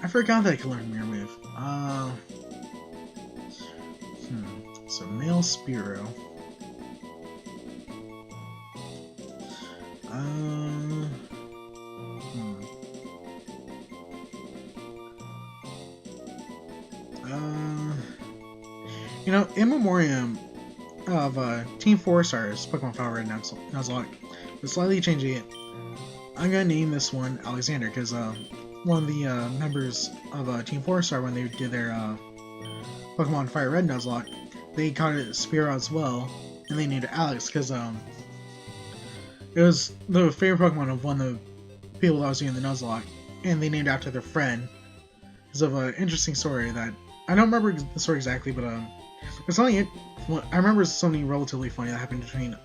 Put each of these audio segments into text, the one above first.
I forgot that I could learn Mirror Move. So male Spearow. You know, in memoriam of Team 4-Star's Pokemon FireRed Nuzlocke, but slightly changing it, I'm gonna name this one Alexander because one of the members of Team 4-Star, when they did their Pokemon FireRed Nuzlocke, they called it Spearow as well, and they named it Alex because it was the favorite Pokemon of one of the people that was doing the Nuzlocke, and they named it after their friend because of an interesting story that I don't remember the story exactly, but there's something I remember something relatively funny that happened between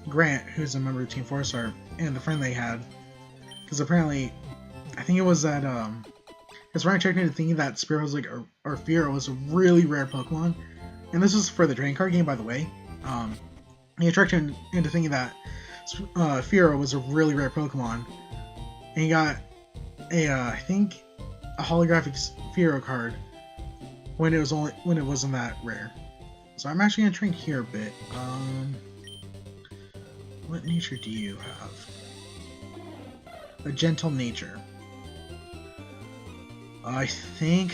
Grant, who's a member of Team 4-Star, and the friend they had, because apparently I think it was that because Ryan checked into thinking that Spearow was or Fearow was a really rare Pokemon, and this was for the Drain Card game, by the way. He tricked him into thinking that Fearow was a really rare Pokemon, and he got I think a holographic Fearow card when it wasn't that rare. So I'm actually gonna train here a bit. What nature do you have? A gentle nature. I think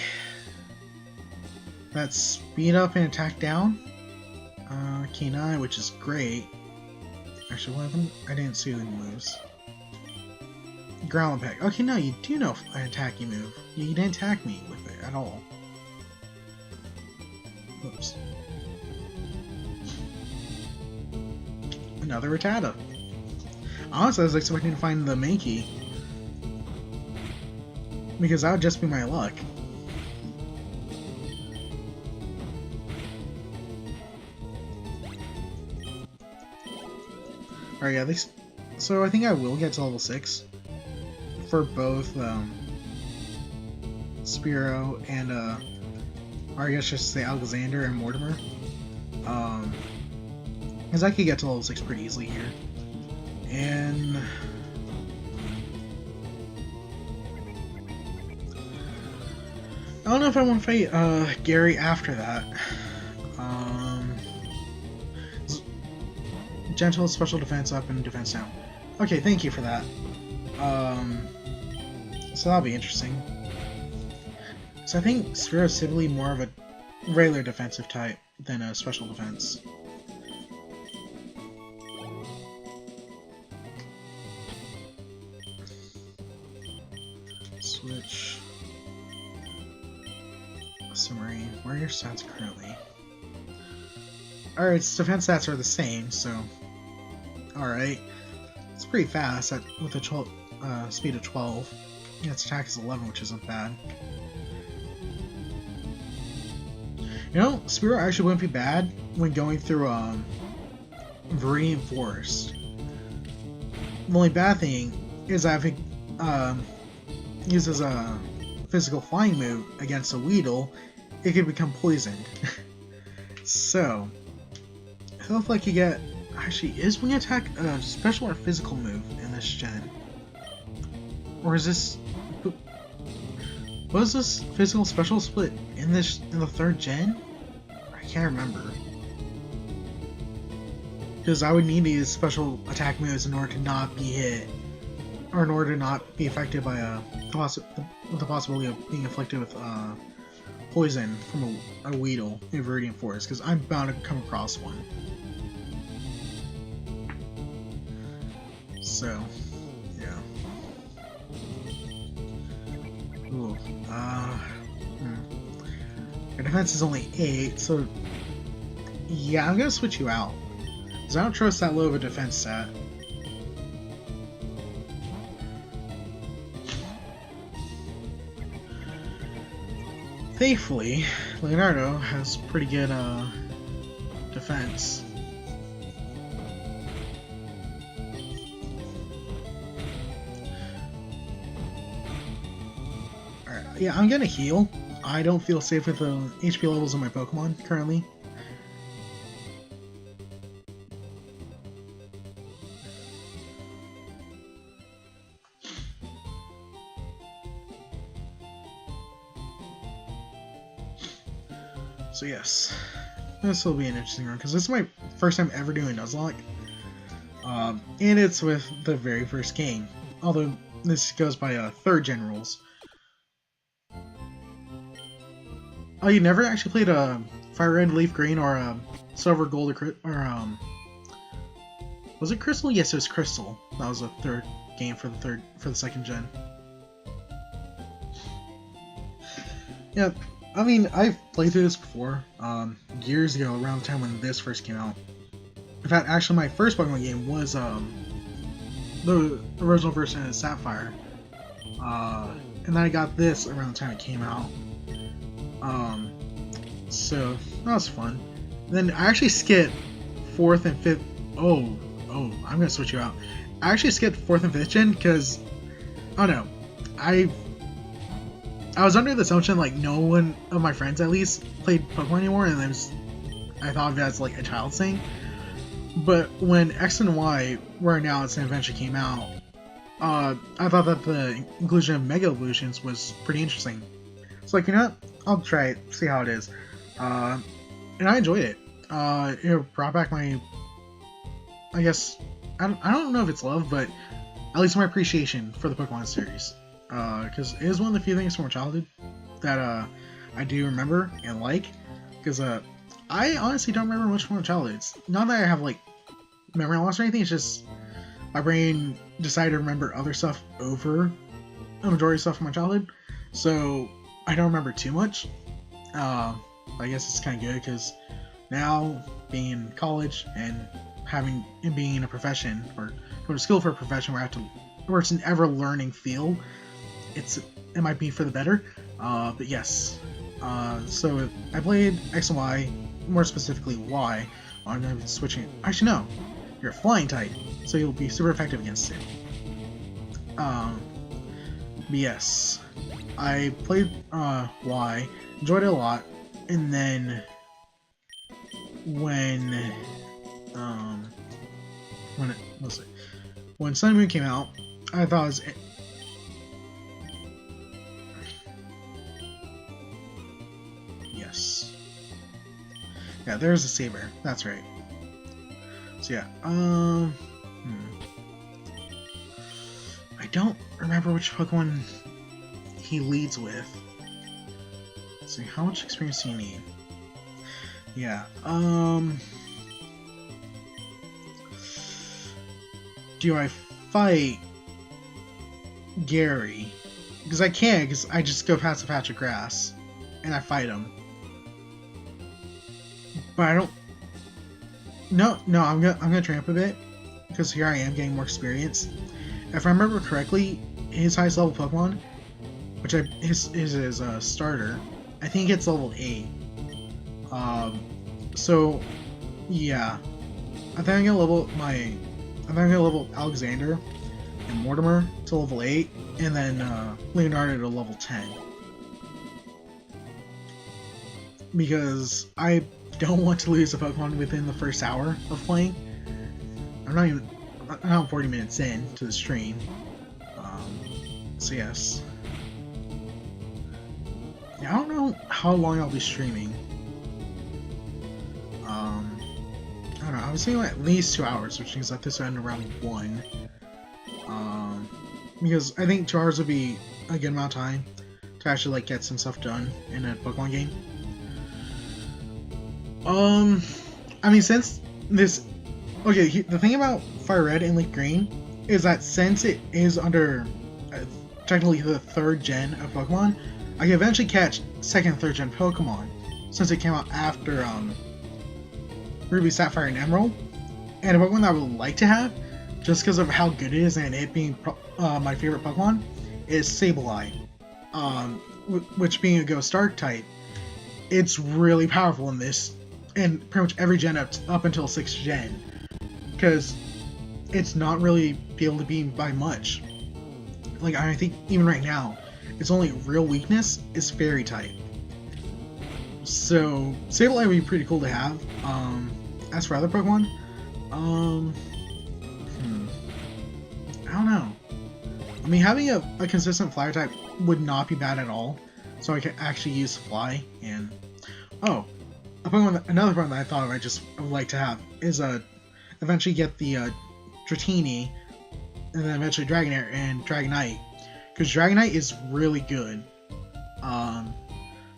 that's speed up and attack down. K9, which is great. Actually, I didn't see the moves. Ground Peck. Okay, no, you do know an attacking move. You didn't attack me with it at all. Oops. Another Rattata. Honestly, I was expecting to find the Mankey, because that would just be my luck. Alright, yeah, so I think I will get to level 6 for both Spearow and or I guess just say Alexander and Mortimer. Because I could get to level 6 pretty easily here. And I don't know if I want to fight Gary after that. Gentle, special defense up, and defense down. Okay, thank you for that. So that'll be interesting. So I think Spearow is typically more of a regular defensive type than a special defense. Switch. Submarine. Where are your stats currently? Alright, its defense stats are the same, so... Alright. It's pretty fast with a speed of 12. Yeah, its attack is 11, which isn't bad. You know, Spearow actually wouldn't be bad when going through Viridian Forest. The only bad thing is that if it uses a physical flying move against a Weedle, it could become poisoned. So, it looks like you get... Actually, is Wing Attack a special or physical move in this gen? Or is this... Was this physical special split in the 3rd gen? I can't remember. Because I would need these special attack moves in order to not be hit, or in order to not be affected by the possibility of being afflicted with poison from a Weedle in Viridian Forest, because I'm bound to come across one. So, yeah. Ooh, Your defense is only 8, so yeah, I'm gonna switch you out, because I don't trust that low of a defense stat. Thankfully, Leonardo has pretty good defense. Alright, yeah, I'm gonna heal. I don't feel safe with the HP levels of my Pokemon currently. So yes, this will be an interesting run because this is my first time ever doing Nuzlocke, and it's with the very first game. Although this goes by 3rd gen rules. Oh, you never actually played a FireRed, Leaf Green, or Silver, Gold, or was it Crystal? Yes, it was Crystal. That was the 3rd game for the 2nd gen. Yeah, I mean, I've played through this before, years ago, around the time when this first came out. In fact, actually, my first Pokemon game was the original version of Sapphire, and then I got this around the time it came out. So that was fun. Then I actually skipped 4th and 5th. Oh, I'm gonna switch you out. I actually skipped 4th and 5th gen because, I don't know, I was under the assumption like no one of my friends at least played Pokemon anymore, and I thought of it as like a child's thing. But when X and Y, where now it's an adventure, came out, I thought that the inclusion of Mega Evolutions was pretty interesting. So like, you know what? I'll try it, see how it is. And I enjoyed it. It brought back my, I guess, I don't know if it's love, but at least my appreciation for the Pokemon series. Because it is one of the few things from my childhood that I do remember and like. Because I honestly don't remember much from my childhood. It's not that I have like memory loss or anything. It's just my brain decided to remember other stuff over a majority of stuff from my childhood. So I don't remember too much. I guess it's kind of good because now being in college and being in a profession or going to school for a profession where it's an ever learning field, it might be for the better. But yes, so I played X and Y, more specifically Y. I'm going to be switching. Actually, no, you're a flying type, so you'll be super effective against it. But yes, I played Y, enjoyed it a lot, and then when Sun and Moon came out, I thought it was yeah, there's a saber. That's right. So yeah, I don't remember which Pokemon he leads with. Let's see, how much experience do you need? Yeah, do I fight Gary? Because I can, because I just go past a patch of grass and I fight him. But I don't. No, I'm gonna train up a bit because here I am getting more experience. If I remember correctly, his highest level Pokemon, which is a starter, I think it's level 8. So yeah, I think I'm gonna level Alexander and Mortimer to level 8, and then Leonardo to level 10. Because I don't want to lose a Pokemon within the first hour of playing. I'm not 40 minutes in to the stream. So yes. Yeah, I don't know how long I'll be streaming. I don't know, I was thinking at least 2 hours, which means that this will end around 1. Because I think 2 hours would be a good amount of time to actually like get some stuff done in a Pokemon game. I mean, since this... Okay, the thing about FireRed and Leaf Green is that since it is under technically the 3rd gen of Pokemon, I can eventually catch 2nd and 3rd gen Pokemon, since it came out after Ruby, Sapphire, and Emerald. And a Pokemon that I would like to have, just because of how good it is and it being my favorite Pokemon, is Sableye. Which being a Ghost Dark type, it's really powerful in this, and pretty much every gen up until 6th gen, because it's not really able to beat by much. Like, I think even right now, its only real weakness is Fairy type. So Sableye would be pretty cool to have. As for other Pokemon, I don't know. I mean, having a consistent Flyer type would not be bad at all. So I can actually use Fly and... Oh, another Pokemon that I thought I would like to have is eventually get the Dratini, and then eventually Dragonair and Dragonite, because Dragonite is really good.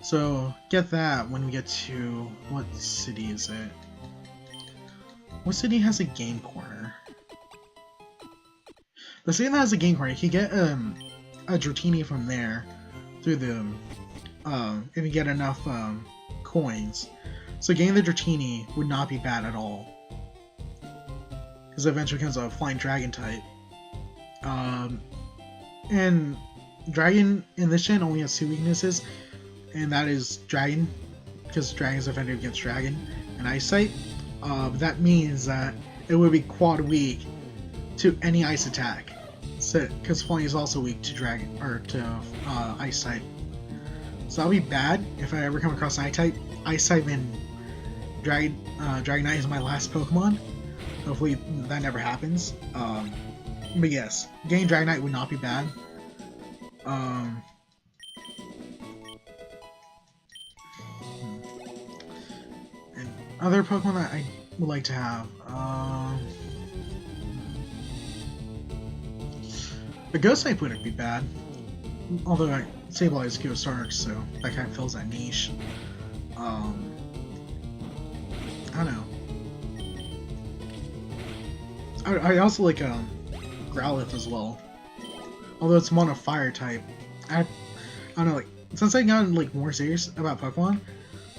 So get that when we get to, what city is it? What city has a game corner? The city that has a game corner, you can get a Dratini from there through the if you get enough coins. So getting the Dratini would not be bad at all, because it eventually becomes a flying dragon type. And Dragon in this gen only has 2 weaknesses, and that is Dragon, because Dragon is offended against Dragon, and Ice type. That means that it would be quad weak to any Ice attack, so because Flying is also weak to Dragon or to Ice type. So that'll be bad if I ever come across an Ice type, and Dragonite is my last Pokemon. Hopefully that never happens. But yes, getting Dragonite would not be bad. And other Pokemon that I would like to have. The Ghost type wouldn't be bad. Although I stabilize Ghost Arc, so that kind of fills that niche. I don't know. I also like Growlithe as well. Although it's mono fire type. I don't know, like, since I've gotten like more serious about Pokemon,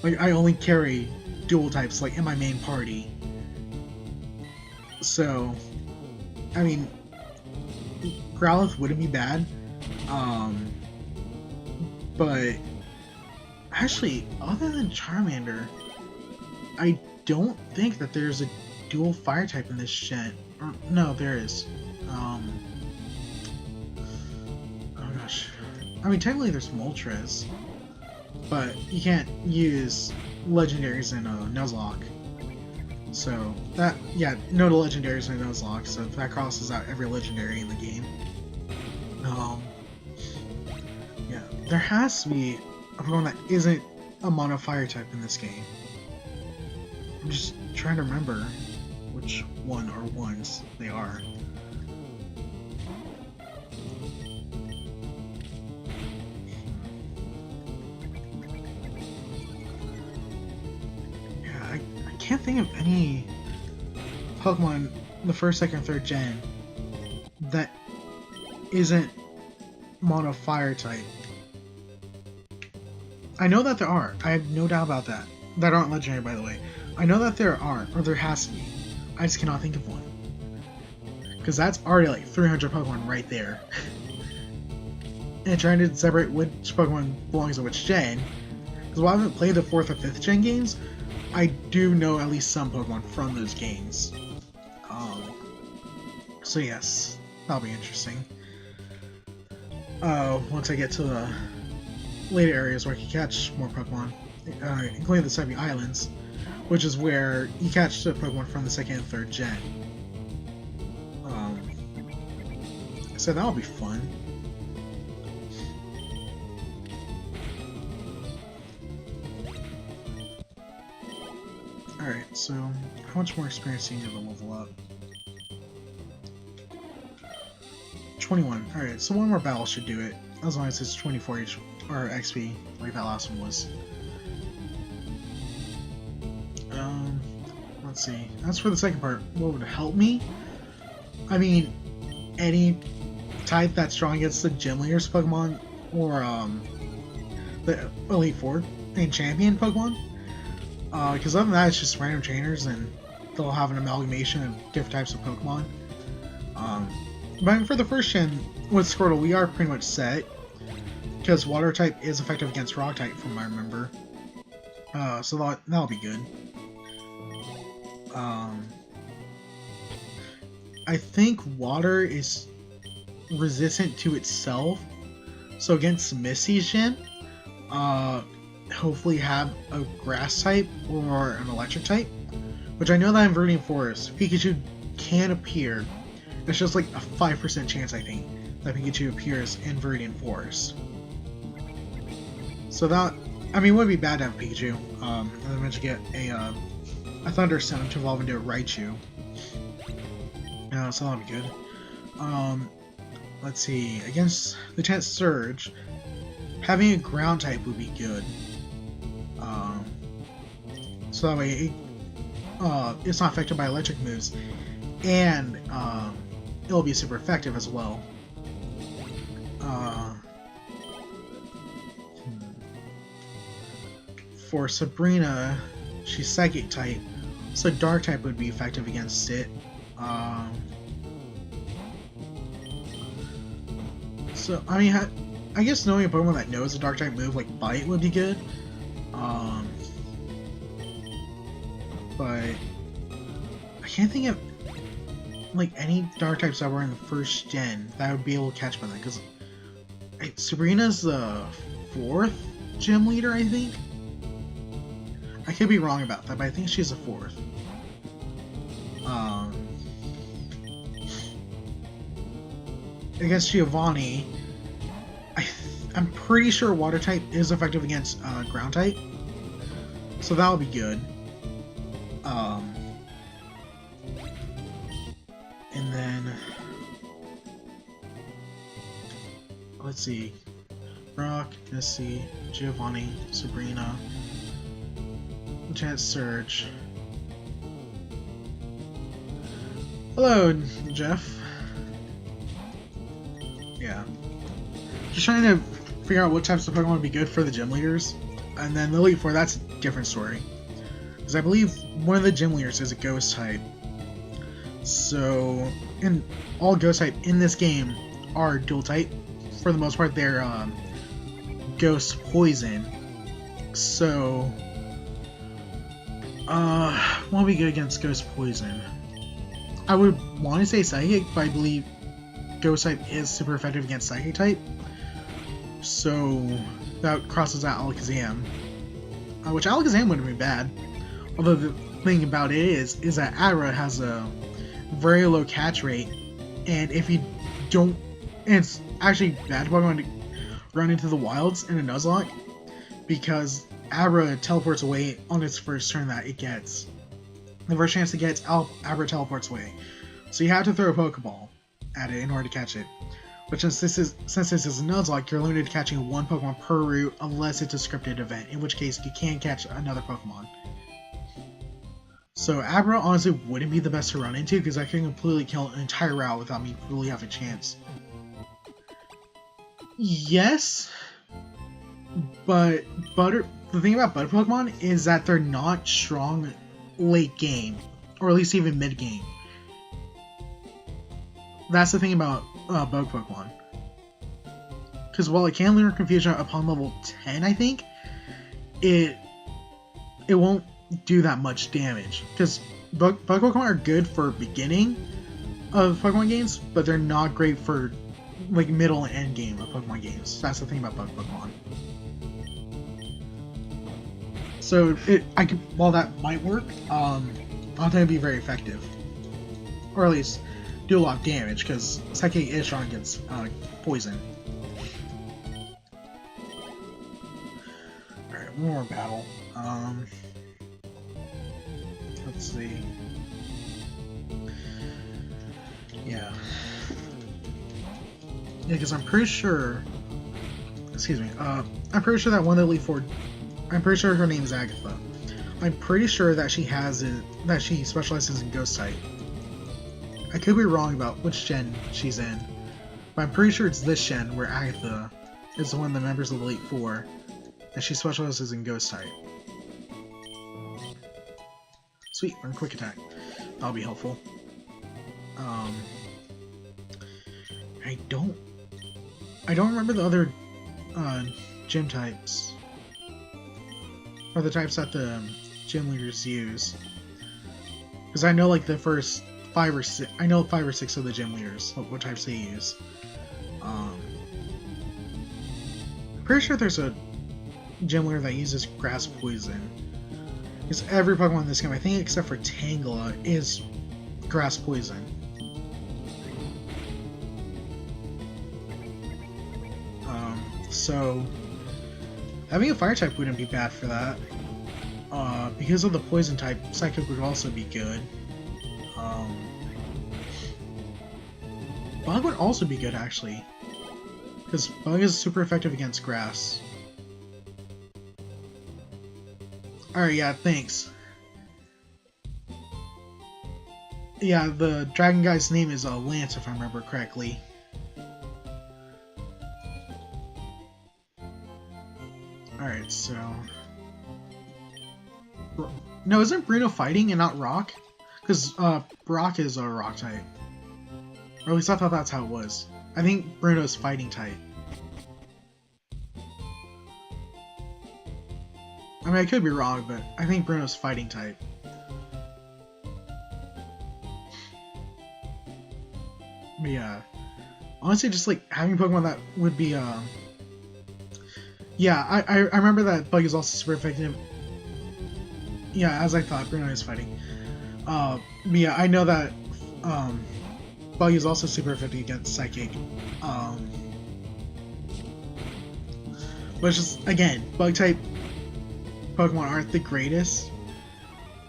like I only carry dual types like in my main party. So I mean, Growlithe wouldn't be bad. But actually, other than Charmander, I don't think that there's a dual fire type in this gen. Or, no, there is. Oh gosh. I mean, technically there's Moltres, but you can't use legendaries in Nuzlocke. So that, yeah, no to legendaries in Nuzlocke, so that crosses out every legendary in the game. Yeah, there has to be a Pokemon that isn't a mono fire type in this game. I'm just trying to remember which one or ones they are. Yeah, I can't think of any Pokemon in the first, second, third gen that isn't mono fire type. I know that there are. I have no doubt about that. That aren't legendary, by the way. I know that there are, or there has to be. I just cannot think of one. Because that's already like 300 Pokemon right there. And trying to separate which Pokemon belongs to which gen. Because while I haven't played the 4th or 5th gen games, I do know at least some Pokemon from those games. So yes, that'll be interesting. Once I get to the later areas where I can catch more Pokemon, including the 70 Islands, which is where you catch the Pokemon from the 2nd and 3rd gen. So that'll be fun. Alright, so how much more experience do you need to level up? 21. Alright, so one more battle should do it. As long as it's 24 each, or XP, like that last one was. Let's see. As for the second part, what would help me? I mean, any type that's strong against the Gym Leaders Pokemon, or the Elite Four and Champion Pokemon. Because other than that, it's just random trainers, and they'll have an amalgamation of different types of Pokemon. But for the first gen with Squirtle, we are pretty much set, because Water type is effective against Rock type, from what I remember. So that'll be good. I think Water is resistant to itself, so against Missy's gen, hopefully have a Grass type or an Electric type, which I know that in Viridian Forest, Pikachu can appear. It's just like a 5% chance, I think, that Pikachu appears in Viridian Forest. So that I mean, it would be bad to have Pikachu. And then eventually get a Thunderstone to evolve into a Raichu. So that'll be good. Let's see. Against the Chance Surge, having a ground type would be good. So that way it's not affected by electric moves, and it'll be super effective as well. For Sabrina, she's Psychic type, so Dark type would be effective against it. So, I mean, I guess knowing a Pokemon that knows a Dark type move like Bite would be good. But I can't think of like any Dark types that were in the first gen that I would be able to catch by then, because Sabrina's the 4th gym leader, I think. I could be wrong about that, but I think she's the 4th. Against Giovanni, I'm pretty sure Water type is effective against Ground type, so that'll be good. And then let's see, Brock, Missy, Giovanni, Sabrina, Chance Surge. Hello, Jeff. Yeah. Just trying to figure out what types of Pokemon would be good for the gym leaders. And then the Elite Four, that's a different story. Because I believe one of the gym leaders is a Ghost type. So, and all Ghost type in this game are Dual type. For the most part, they're Ghost Poison. So, what would be good against Ghost Poison? I would want to say Psychic, but I believe Ghost type is super effective against Psychic type. So that crosses out Alakazam. Which Alakazam wouldn't be bad. Although the thing about it is that Abra has a very low catch rate. And if you don't... And it's actually bad Pokemon to run into the wilds in a Nuzlocke, because Abra teleports away on its first turn that it gets. The first chance it gets, Abra teleports away. So you have to throw a Pokeball at it in order to catch it. But since this is a Nuzlocke, you're limited to catching one Pokemon per route unless it's a scripted event, in which case you can catch another Pokemon. So Abra honestly wouldn't be the best to run into, because I can completely kill an entire route without me really having a chance. Yes, but the thing about Butter Pokemon is that they're not strong late game, or at least even mid game. That's the thing about Bug Pokemon. Because while it can learn Confusion upon level 10, I think, it won't do that much damage. Because Bug Pokemon are good for beginning of Pokemon games, but they're not great for like middle and end game of Pokemon games. That's the thing about Bug Pokemon. So while that might work, I don't think it'd be very effective, or at least do a lot of damage, because Psychic is strong against poison. Alright, one more battle. Let's see. Yeah, because I'm pretty sure. Excuse me. I'm pretty sure that one of the Elite Four. I'm pretty sure her name is Agatha. I'm pretty sure that she specializes in Ghost type. I could be wrong about which gen she's in, but I'm pretty sure it's this gen where Agatha is one of the members of the Elite Four, and she specializes in Ghost type. Sweet, learn Quick Attack. That'll be helpful. I don't remember the other gym types, or the types that the gym leaders use, because I know like the first 5 or 6. I know 5 or 6 of the gym leaders, what types they use. I'm pretty sure there's a gym leader that uses Grass Poison. Because every Pokemon in this game, I think except for Tangela, is Grass Poison. So Having a fire type wouldn't be bad for that. Because of the poison type, psychic would also be good. Bug would also be good actually, because bug is super effective against grass. Alright, yeah, thanks. Yeah, the dragon guy's name is Lance, if I remember correctly. Alright, so... No, isn't Bruno fighting and not rock? Because Brock is a rock type. Or at least I thought that's how it was. I think Bruno's fighting type. I mean, I could be wrong, but I think Bruno's fighting type. But yeah, honestly, just like having Pokemon that would be, yeah, I remember that Bug is also super effective. Yeah, as I thought, Bruno is fighting. But yeah, I know that, Bug is also super effective against Psychic. But just, again, Bug type Pokemon aren't the greatest.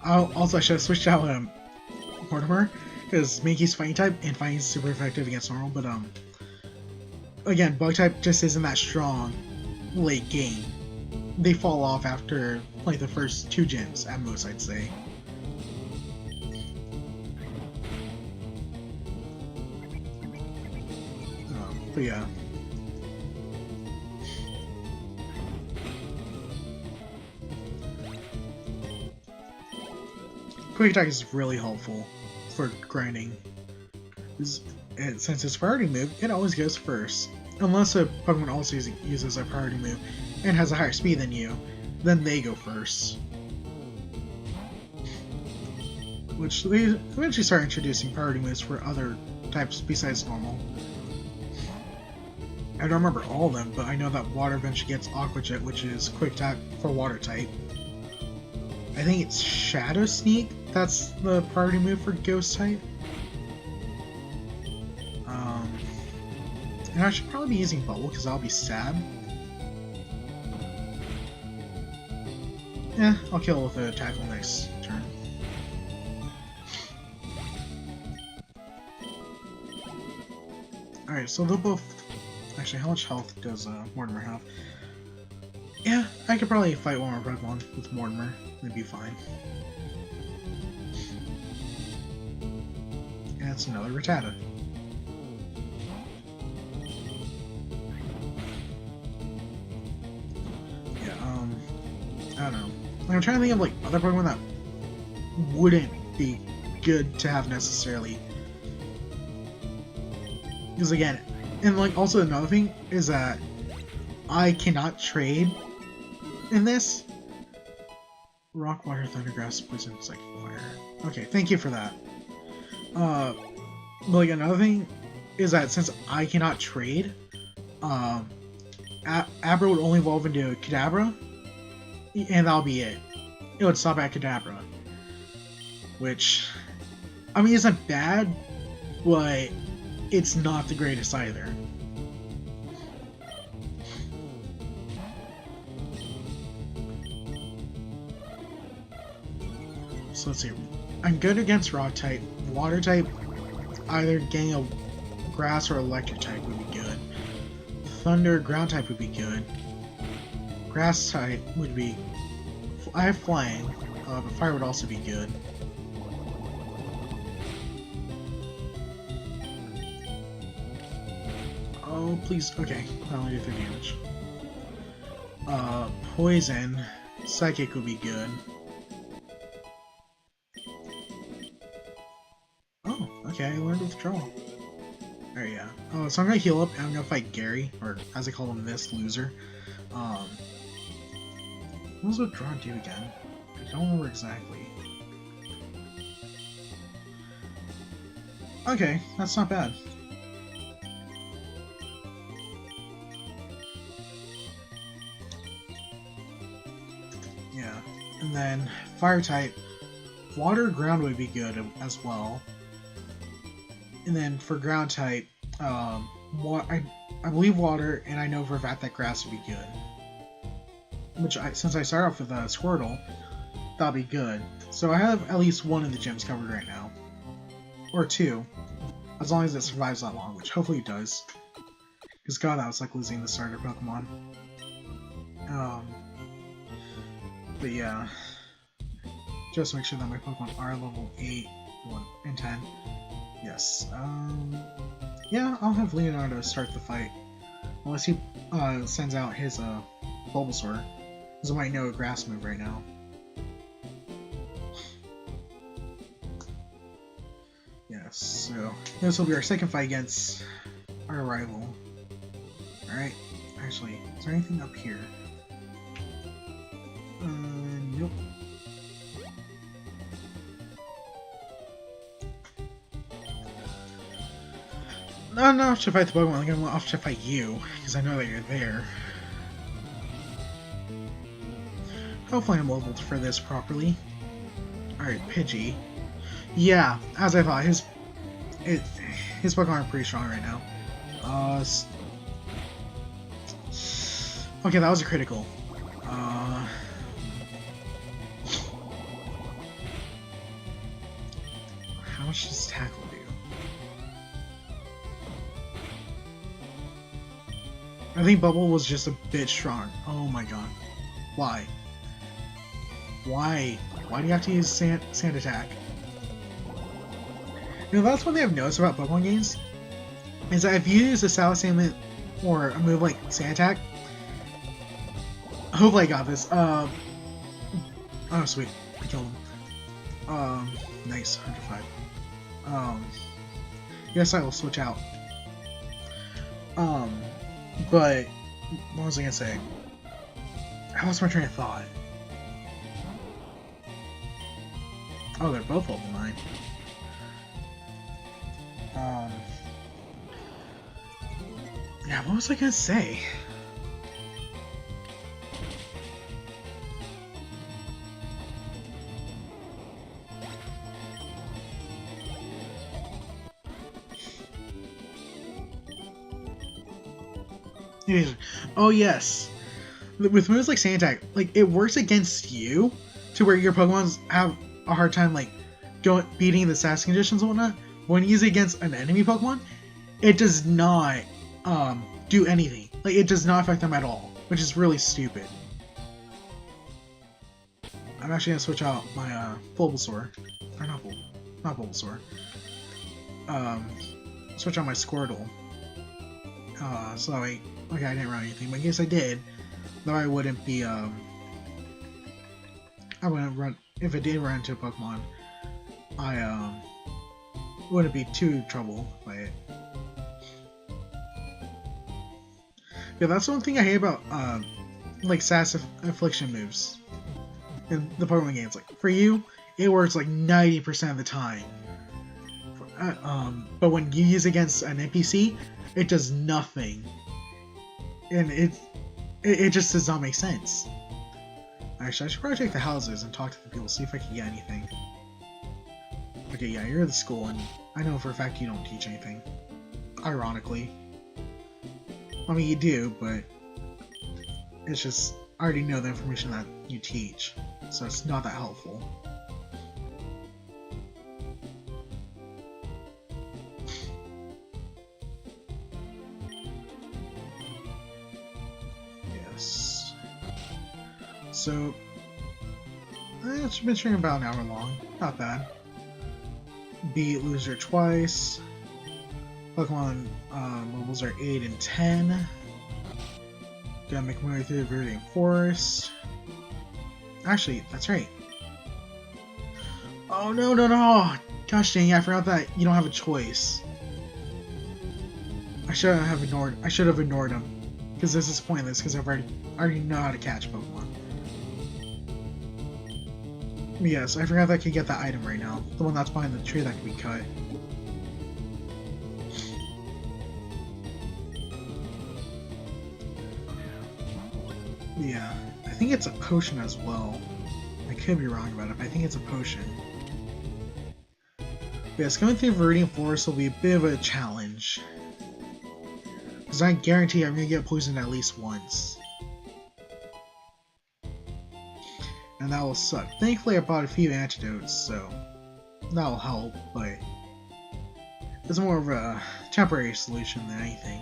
Also, I should have switched out Mortimer, because Mankey's fighting type, and fighting is super effective against normal, but again, Bug type just isn't that strong late game. They fall off after like the first 2 gens at most, I'd say. But yeah. Quick Attack is really helpful for grinding. Since it's a priority move, it always goes first. Unless a Pokemon also uses a priority move and has a higher speed than you, then they go first. Which they eventually start introducing priority moves for other types besides normal. I don't remember all of them, but I know that Water eventually gets Aqua Jet, which is Quick Attack for Water type. I think it's Shadow Sneak, that's the priority move for Ghost type. And I should probably be using Bubble, because I'll be sad. Yeah, I'll kill with a Tackle next turn. Alright, so they'll both... Actually, how much health does Mortimer have? Yeah, I could probably fight one more Pokemon with Mortimer. It'd be fine. And it's another Rattata. Yeah, I don't know. I'm trying to think of like other Pokemon that wouldn't be good to have necessarily. Because again, and like also another thing is that I cannot trade in this. Rock, water, thunder, grass, poison, psychic, fire. Okay, thank you for that. But like another thing is that since I cannot trade, Abra would only evolve into Kadabra, and that'll be it. It would stop at Kadabra, which I mean isn't bad, but it's not the greatest either. So let's see. I'm good against Rock type. Water type, either getting a Grass or Electric type would be good. Thunder, Ground type would be good. Grass type would be... I have Flying, but Fire would also be good. Oh, please. Okay, I only do 3 damage. Poison, Psychic would be good. Oh, okay, I learned Withdrawal. Alright, yeah. Oh, so I'm gonna heal up and I'm gonna fight Gary, or as I call him, this loser. What does Withdraw do again? I don't remember exactly. Okay, that's not bad. Yeah, and then Fire type, Water, Ground would be good as well. And then for Ground type, I believe Water, and I know for a fact that Grass would be good. which since I start off with a Squirtle, that'll be good. So I have at least one of the gyms covered right now. Or two. As long as it survives that long, which hopefully it does. Because god, that was like losing the starter Pokemon. But yeah. Just make sure that my Pokemon are level 8, 1, and 10. Yes. Yeah, I'll have Leonardo start the fight. Unless he sends out his Bulbasaur. Because I might know a grass move right now. Yes, so this will be our second fight against our rival. Alright, actually, is there anything up here? Nope. I'm not off to fight the Pokemon, I'm off to fight you, because I know that you're there. Hopefully I'm leveled for this properly. Alright, Pidgey. Yeah, as I thought, his Pokemon are pretty strong right now. Okay, that was a critical. How much does Tackle do? I think Bubble was just a bit strong. Oh my god. Why? Why? Why do you have to use Sand Attack? You know, that's one thing I've noticed about Pokemon games, is that if you use a Salamence or a move like Sand Attack, hopefully I got this, oh sweet, I killed him. Nice, 105. Yes, I will switch out. But, what was I gonna say? I lost my train of thought. Oh, they're both level 9. Yeah, what was I gonna say? Oh yes, with moves like Sand Attack, like it works against you, to where your Pokemons have a hard time like beating the stats conditions and whatnot. When you use it against an enemy Pokemon, it does not do anything. Like it does not affect them at all, which is really stupid. I'm actually gonna switch out my Bulbasaur, or not Bulbasaur. Switch out my Squirtle. So that way, okay, I didn't run anything, but in case I did, though I wouldn't be, I wouldn't run, if it did run into a Pokemon, I, wouldn't be too troubled by it. Yeah, that's one thing I hate about, like, Sass Affliction moves in the Pokemon games. Like, for you, it works like 90% of the time. But when you use it against an NPC, it does nothing, and it just does not make sense. Actually, I should probably check the houses and talk to the people, see if I can get anything. Okay, yeah, you're at the school, and I know for a fact you don't teach anything. Ironically. I mean, you do, but it's just, I already know the information that you teach, so it's not that helpful. So, it's been streaming about an hour long. Not bad. Beat Loser twice. Pokemon levels are 8 and 10. Gotta make my way through the Viridian Forest. Actually, that's right. Oh no, no, no! Gosh dang, I forgot that you don't have a choice. I should have ignored him. Because this is pointless, because I already know how to catch Pokemon. Yes, I forgot that I could get that item right now. The one that's behind the tree that can be cut. Yeah, I think it's a potion as well. I could be wrong about it, but I think it's a potion. Yes, going through Viridian Forest will be a bit of a challenge. Because I guarantee I'm going to get poisoned at least once. and that will suck. Thankfully I bought a few antidotes, so that'll help, but it's more of a temporary solution than anything.